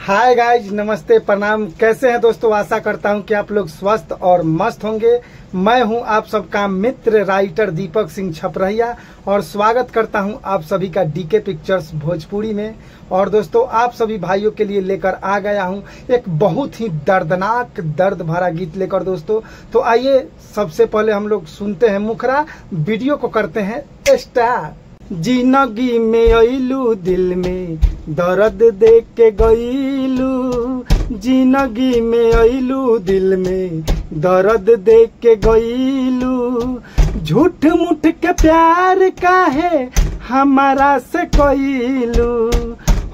Hi guys, नमस्ते, प्रणाम। कैसे हैं दोस्तों? आशा करता हूं कि आप लोग स्वस्थ और मस्त होंगे। मैं हूं आप सबका मित्र राइटर दीपक सिंह छपरहिया और स्वागत करता हूं आप सभी का डीके पिक्चर्स भोजपुरी में। और दोस्तों, आप सभी भाइयों के लिए लेकर आ गया हूं एक बहुत ही दर्दनाक दर्द भरा गीत लेकर दोस्तों। तो आइए सबसे पहले हम लोग सुनते हैं मुखरा, वीडियो को करते हैं स्टार्ट। जिंदगी में अइलू, दिल में दर्द देख के गइलू। जिंदगी में अइलू, दिल में दर्द देख के गइलू। झूठ मूठ के प्यार काहे हमारा से कइलू।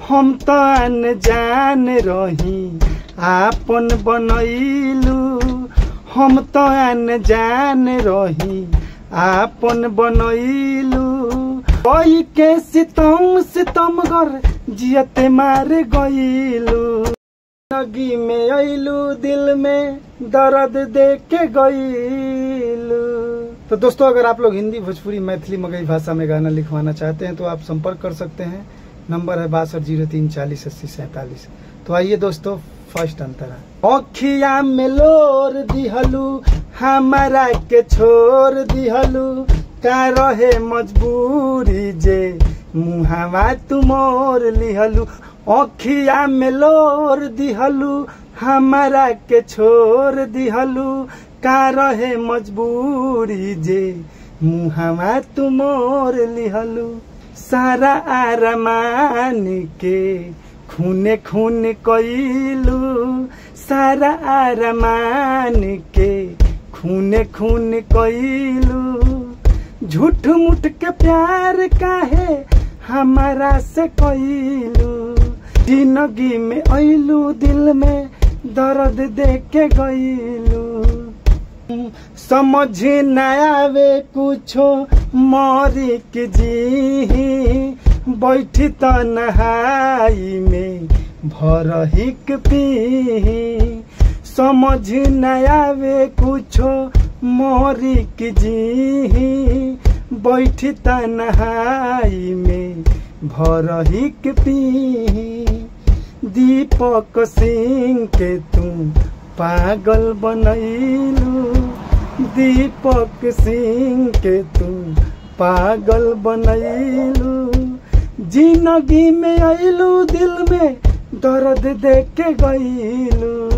हम तो अनजान रही आपन बनइलू। हम तो अनजान रही आपन बनइलू। कोई के सितम गर जियते मार गइलू। जिंदगी में अइलू, दिल में दर्द देख के गइलू। तो दोस्तों, अगर आप लोग हिंदी, भोजपुरी, मैथिली, मगही भाषा में गाना लिखवाना चाहते हैं तो आप संपर्क कर सकते हैं। नंबर है 6203408047। तो आइए दोस्तों, फर्स्ट अंतरा। अखिया में लोर दिहलू, हमारा के छोड़ दिहलू। का रहे मजबूरी जे मुहावा तू मोर लिहलू। अखिया में लोर दिहलू, हमारा के छोड़ दिहलू। का रहे मजबूरी जे मुहावा तू मोर लिहलू। सारा आरमान के खूने खून कइलू। सारा आरमान के खूने खून कइलू। झूठ मूठ के प्यार काहे हमारा से कइलू। जिंदगी में अइलू, दिल में दर्द देख के गइलू। समझ न आवे कुछो मरी के जी। बैठी त नहाई में भरहिक पी। समझ न आवे कुछो मोरी की जी। बैठी त नहाई में भरहिक पी। दीपक सिंह के तू पागल बनइलू। दीपक सिंह के तू पागल बनइलू। जिंदगी में अइलू, दिल में दर्द देख के गइलू।